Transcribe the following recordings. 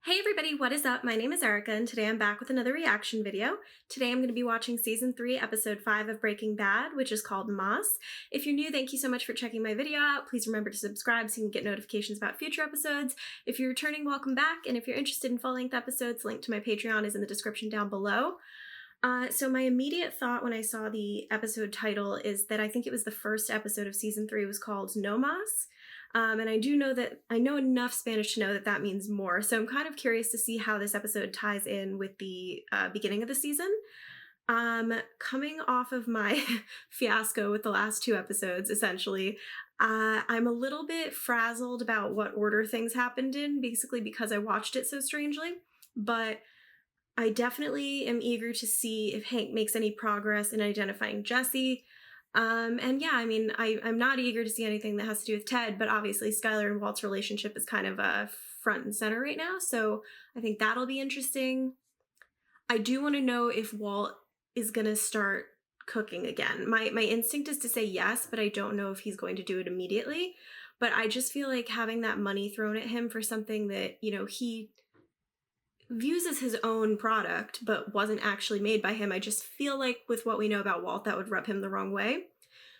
Hey everybody, what is up? My name is Erica and today I'm back with another reaction video. Today I'm going to be watching season 3, episode 5 of Breaking Bad, which is called Moss. If you're new, thank you so much for checking my video out. Please remember to subscribe so you can get notifications about future episodes. If you're returning, welcome back. And if you're interested in full-length episodes, link to my Patreon is in the description down below. So my immediate thought when I saw the episode title is that I think it was the first episode of season 3 was called No Mas. And I know enough Spanish to know that that means more. So I'm kind of curious to see how this episode ties in with the beginning of the season. Coming off of my fiasco with the last 2 episodes, essentially, I'm a little bit frazzled about what order things happened in, basically because I watched it so strangely. But I definitely am eager to see if Hank makes any progress in identifying Jesse. And yeah, I mean, I'm not eager to see anything that has to do with Ted, but obviously Skyler and Walt's relationship is kind of front and center right now, so I think that'll be interesting. I do want to know if Walt is going to start cooking again. My instinct is to say yes, but I don't know if he's going to do it immediately. But I just feel like having that money thrown at him for something that, you know, he views as his own product but wasn't actually made by him. I just feel like with what we know about Walt, that would rub him the wrong way.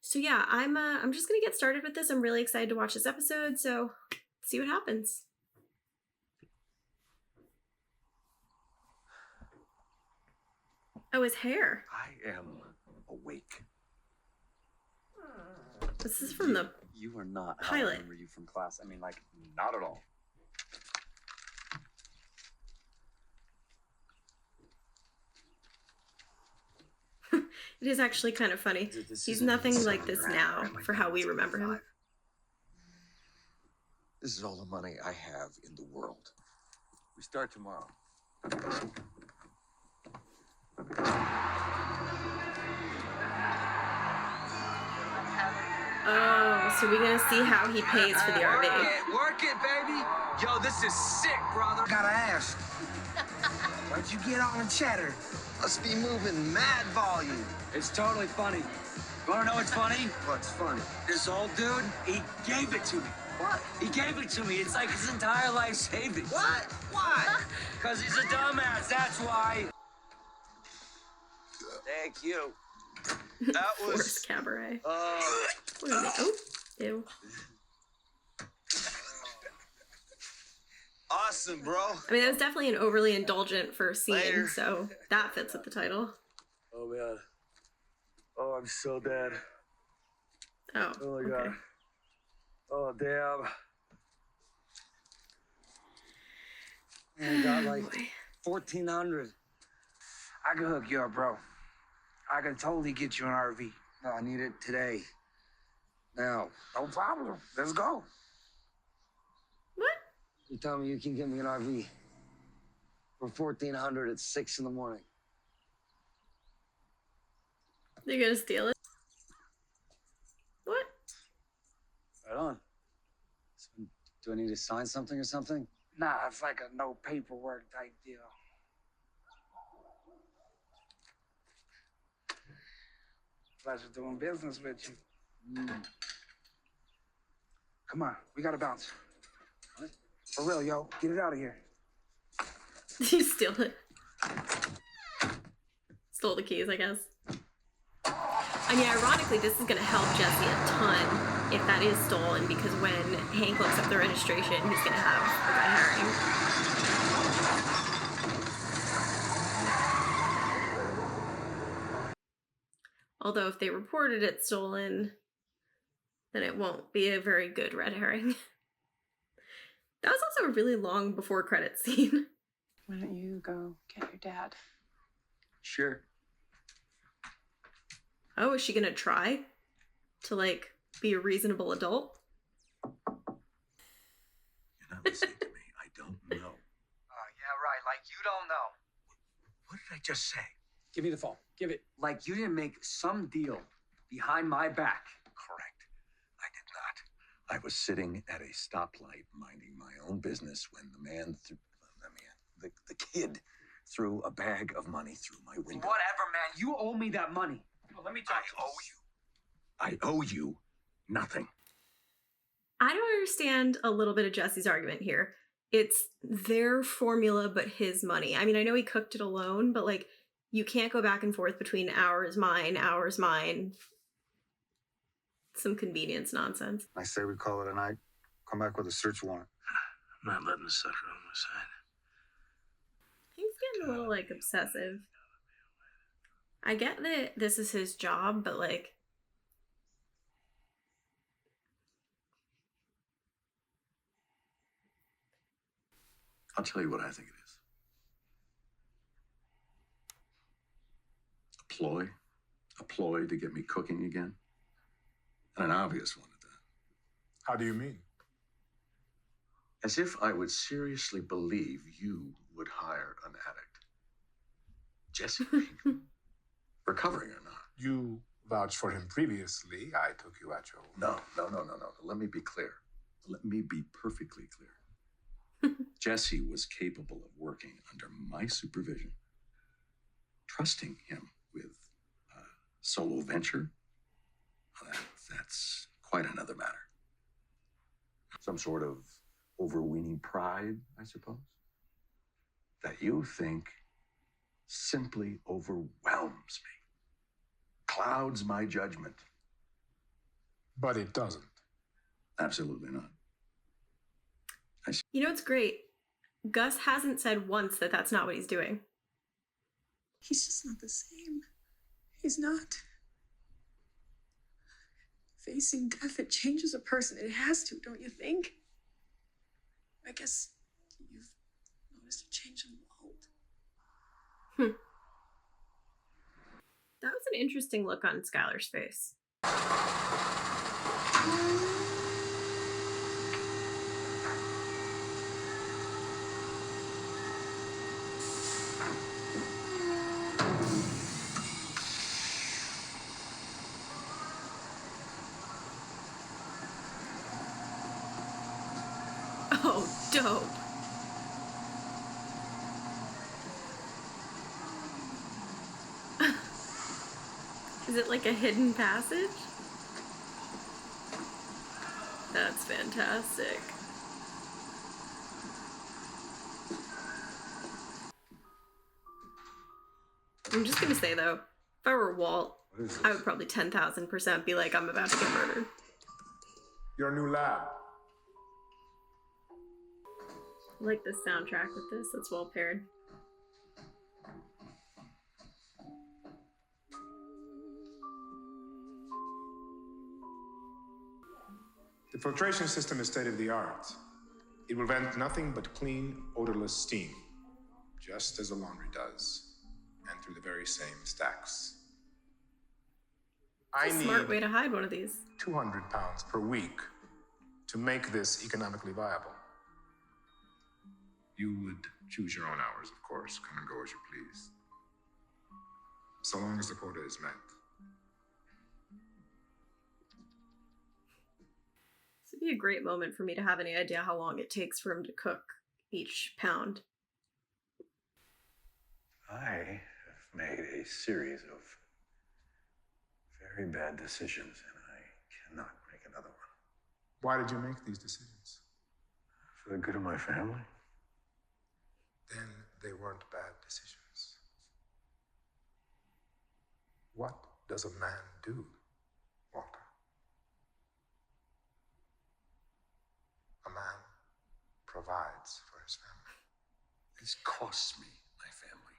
So yeah, I'm just gonna get started with this. I'm really excited to watch this episode, so let's see what happens. Oh, his hair. I am awake. This is from the You are not pilot. How I remember you from class. I mean, like, not at all. It is actually kind of funny. He's nothing like this now for how we remember him. This is all the money I have in the world. We start tomorrow. Oh, so we're gonna see how he pays for the RV. Work it, baby. Yo, this is sick, brother. Gotta ask. Where'd you get all the cheddar? Must be moving mad volume. It's totally funny. You wanna know what's funny? What's funny? This old dude, he gave it to me. What? He gave it to me. It's like his entire life savings. What? Why? Because he's a dumbass, that's why. Thank you. That was Forced cabaret. uh Oh, ew. awesome, bro. I mean, that was definitely an overly indulgent first scene, Later. so that fits with the title. Oh man. Oh, I'm so dead. Oh, Oh my okay. god. Oh damn. I got like Boy. 1,400. I can hook you up, bro. I can totally get you an RV. No, I need it today. Now. No problem. Let's go. What? You tell me you can get me an RV for 1,400 at 6 in the morning. They're gonna steal it? What? Right on. So, do I need to sign something or something? Nah, it's like a no paperwork type deal. Pleasure doing business with you. Come on, we gotta bounce. What? For real, yo. Get it out of here. Did you steal it? Stole the keys, I guess. I mean, ironically, this is gonna help Jesse a ton if that is stolen, because when Hank looks up the registration, he's gonna have a red herring. Although if they reported it stolen, then it won't be a very good red herring. That was also a really long before credits scene. Why don't you go get your dad? Sure. Oh, is she gonna try to, like, be a reasonable adult? You're not listening to me. I don't know. Yeah, right. Like you don't know. What did I just say? Give me the phone. Give it. Like you didn't make some deal behind my back. Correct. I did not. I was sitting at a stoplight minding my own business when the kid threw a bag of money through my window. Whatever, man. You owe me that money. Oh, let me talk to you. I owe you nothing. I don't understand a little bit of Jesse's argument here. it's their formula, but his money. I mean, I know he cooked it alone, but like, you can't go back and forth between ours, mine, ours, mine. Some convenience nonsense. I say we call it a night. Come back with a search warrant. I'm not letting the sucker on my side. He's getting a little, like, obsessive. I get that this is his job, but, like... I'll tell you what I think it is. A ploy to get me cooking again. And an obvious one at that. How do you mean? As if I would seriously believe you would hire an addict. Jesse Pinkman. Recovering or not. You vouched for him previously. I took you at your word. No. Let me be clear. Let me be perfectly clear. Jesse was capable of working under my supervision. Trusting him with a solo venture, that's quite another matter. Some sort of overweening pride, I suppose, that you think simply overwhelms me, clouds my judgment. But it doesn't. Absolutely not. You know what's great? Gus hasn't said once that that's not what he's doing. He's just not the same. He's not. Facing death, it changes a person. It has to, don't you think? I guess you've noticed a change in Walt. That was an interesting look on Skyler's face. Oh, dope. Is it like a hidden passage? That's fantastic. I'm just gonna say though, if I were Walt, I would probably 10,000% be like, I'm about to get murdered. Your new lab. I like the soundtrack with this, that's well paired. The filtration system is state of the art. It will vent nothing but clean, odorless steam, just as a laundry does, and through the very same stacks. It's a smart way to hide one of these. 200 pounds per week to make this economically viable. You would choose your own hours, of course. Come and go as you please. So long as the quota is met. This would be a great moment for me to have any idea how long it takes for him to cook each pound. I have made a series of very bad decisions, and I cannot make another one. Why did you make these decisions? For the good of my family. Then they weren't bad decisions. What does a man do, Walter? A man provides for his family. This costs me my family.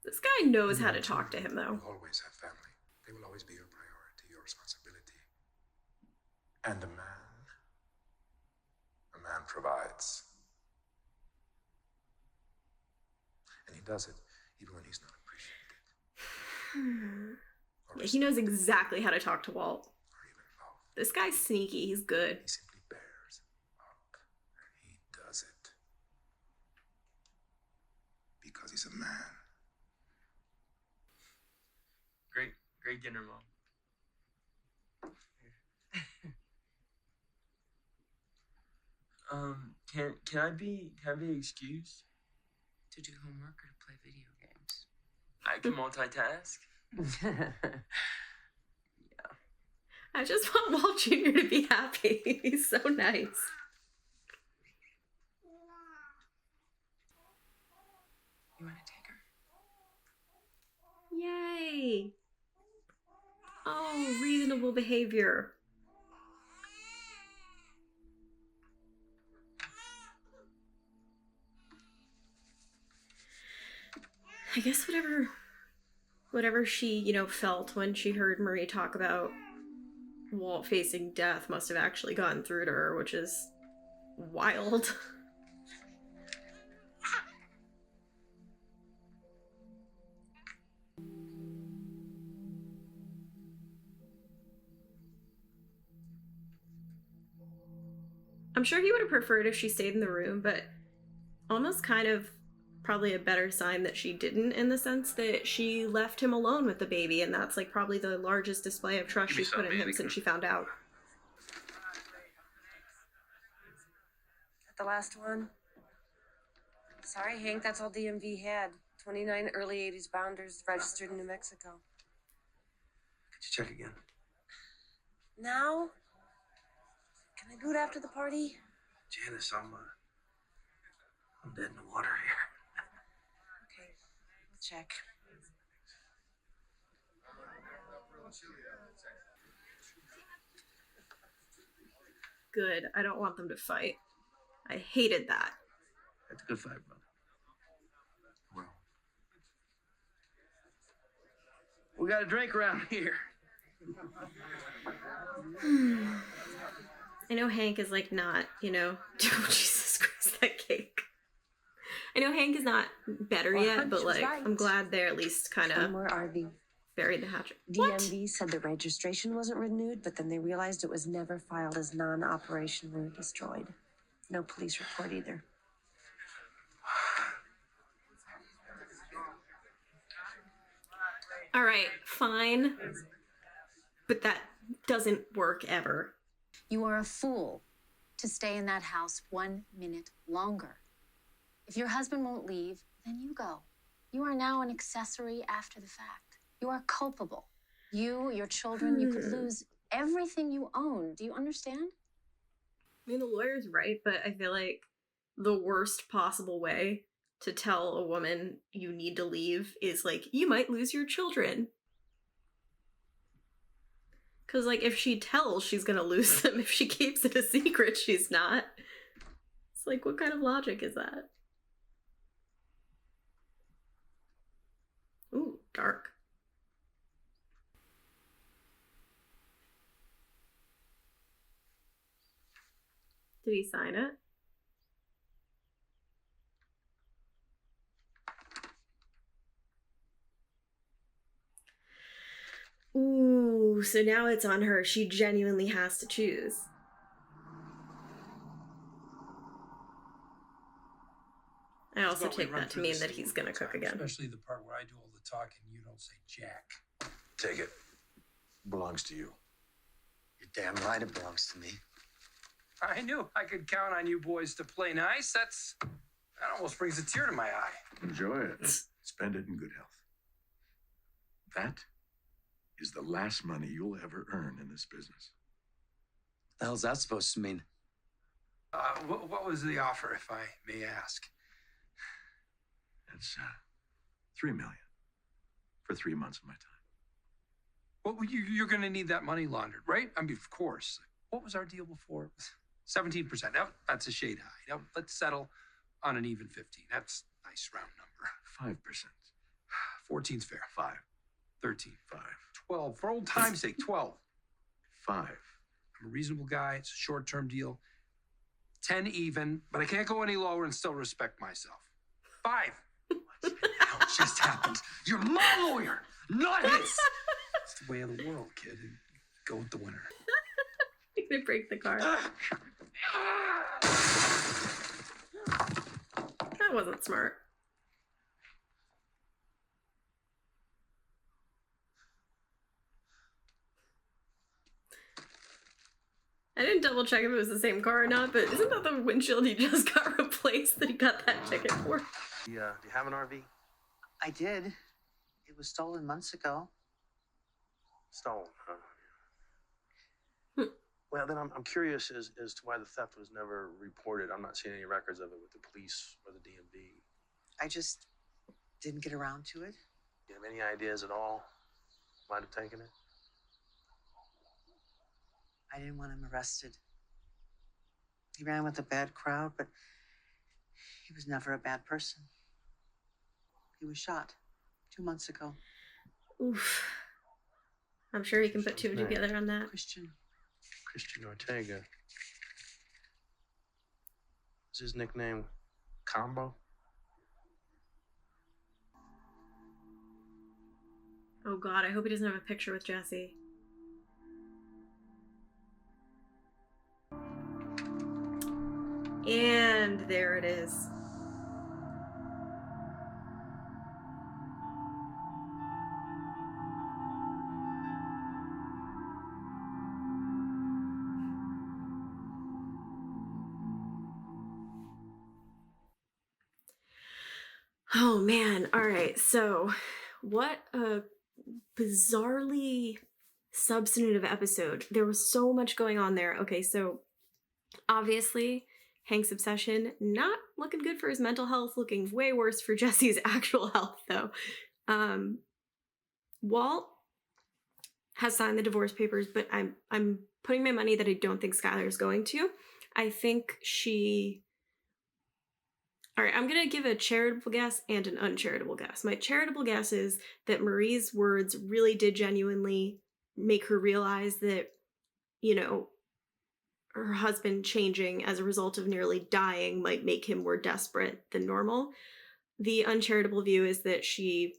This guy knows how to talk to him, though. You will always have family. They will always be your priority, your responsibility. And a man provides. And he does it even when he's not appreciated. Yeah, he knows exactly how to talk to Walt. Or even loved. This guy's sneaky, he's good. He simply bears up. And he does it because he's a man. Great dinner, Mom. Can I be excused? To do homework or to play video games? I can multitask. I just want Walt Jr. to be happy. He's so nice. reasonable behavior. I guess whatever she, felt when she heard Marie talk about Walt facing death must have actually gotten through to her, which is wild. I'm sure he would have preferred if she stayed in the room, but almost kind of probably a better sign that she didn't, in the sense that she left him alone with the baby, and that's like probably the largest display of trust she's put in him since she found out. The last one? Sorry, Hank, that's all DMV had. 29 early 80s bounders registered in New Mexico. Could you check again? Now? Can I do it after the party? Janice, I'm dead in the water here. Okay, we'll check. Good. I don't want them to fight. I hated that. That's a good fight, brother. Well, we got a drink around here. I know Hank is like not, oh, Jesus Christ, that cake. I know Hank is not better yet, but like, right. I'm glad they're at least kind of buried the hatchet. DMV said the registration wasn't renewed, but then they realized it was never filed as non-operationally destroyed. No police report either. All right, fine. But that doesn't work ever. You are a fool to stay in that house 1 minute longer. If your husband won't leave, then you go. You are now an accessory after the fact. You are culpable. You, your children, you could lose everything you own. Do you understand? I mean, the lawyer's right, but I feel like the worst possible way to tell a woman you need to leave is like, you might lose your children. Because, like, if she tells she's gonna lose them, if she keeps it a secret, she's not. It's like, what kind of logic is that? Ooh, dark. Did he sign it? Ooh, so now it's on her. She genuinely has to choose. I also take that to mean that he's gonna cook again. Especially the part where I do all the talking, you don't say jack. Take it. Belongs to you. You're damn right it belongs to me. I knew I could count on you boys to play nice. That almost brings a tear to my eye. Enjoy it. Spend it in good health. That is the last money you'll ever earn in this business. What the hell's that supposed to mean? What was the offer, if I may ask? It's $3 million for 3 months of my time. Well, you're going to need that money laundered, right? I mean, of course. What was our deal before? 17%. Now, that's a shade high. Now, let's settle on an even 15. That's a nice round number. 5%. 14's fair. 5. 13. 5. 12. For old time's sake, 12. 5. I'm a reasonable guy. It's a short-term deal. 10 even, but I can't go any lower and still respect myself. 5. What the hell just happened? You're my lawyer, not his. It's the way of the world, kid. Go with the winner. You're gonna break the car. That wasn't smart. I didn't double check if it was the same car or not, but isn't that the windshield he just got replaced that he got that ticket for? Do you have an RV? I did. It was stolen months ago. Stolen, huh? Well, then I'm curious as to why the theft was never reported. I'm not seeing any records of it with the police or the DMV. I just didn't get around to it. Do you have any ideas at all who might have taken it? I didn't want him arrested. He ran with a bad crowd, but he was never a bad person. He was shot 2 months ago. Oof. I'm sure you can put two and two Right. together on that. Christian Ortega. Is his nickname Combo? Oh God, I hope he doesn't have a picture with Jesse. And there it is. Oh man, all right, so what a bizarrely substantive episode. There was so much going on there. Okay, so obviously Hank's obsession not looking good for his mental health, looking way worse for Jesse's actual health though. Walt has signed the divorce papers, but I'm putting my money that I don't think Skyler is going to. I think she... All right, I'm going to give a charitable guess and an uncharitable guess. My charitable guess is that Marie's words really did genuinely make her realize that, you know, her husband changing as a result of nearly dying might make him more desperate than normal. The uncharitable view is that she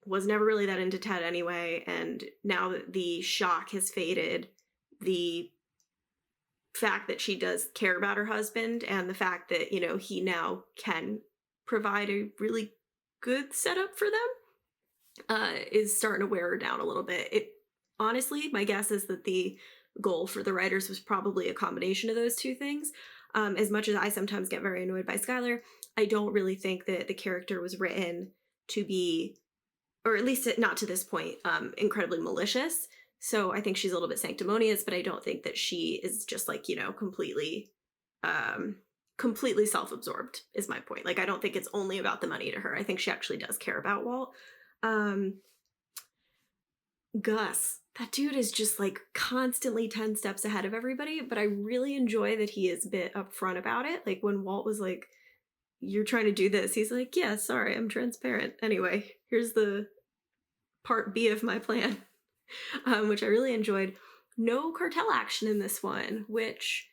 was never really that into Ted anyway, and now that the shock has faded, the fact that she does care about her husband and the fact that, you know, he now can provide a really good setup for them is starting to wear her down a little bit. Honestly, my guess is that the goal for the writers was probably a combination of those two things. As much as I sometimes get very annoyed by Skyler, I don't really think that the character was written to be, or at least not to this point, incredibly malicious. So I think she's a little bit sanctimonious, but I don't think that she is just like, you know, completely self-absorbed is my point. Like, I don't think it's only about the money to her. I think she actually does care about Walt. Gus, that dude is just like constantly 10 steps ahead of everybody, but I really enjoy that he is a bit upfront about it. Like when Walt was like, you're trying to do this, he's like, yeah, sorry, I'm transparent. Anyway, here's the part B of my plan. Which I really enjoyed. No cartel action in this one, which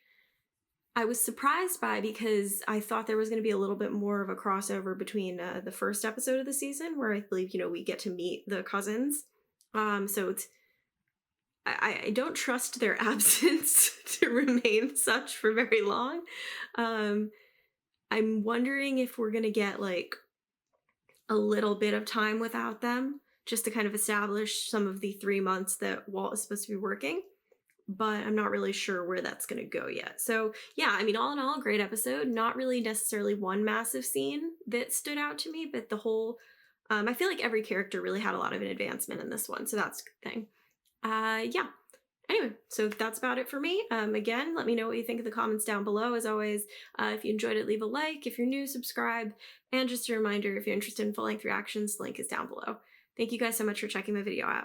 I was surprised by because I thought there was going to be a little bit more of a crossover between the first episode of the season, where I believe, you know, we get to meet the cousins. So it's, I don't trust their absence to remain such for very long. I'm wondering if we're going to get like a little bit of time without them, just to kind of establish some of the 3 months that Walt is supposed to be working, but I'm not really sure where that's going to go yet. So yeah, I mean, all in all, great episode. Not really necessarily one massive scene that stood out to me, but the whole, I feel like every character really had a lot of an advancement in this one, so that's a good thing. Yeah. Anyway, so that's about it for me. Again, let me know what you think in the comments down below. As always, if you enjoyed it, leave a like. If you're new, subscribe. And just a reminder, if you're interested in full-length reactions, the link is down below. Thank you guys so much for checking my video out.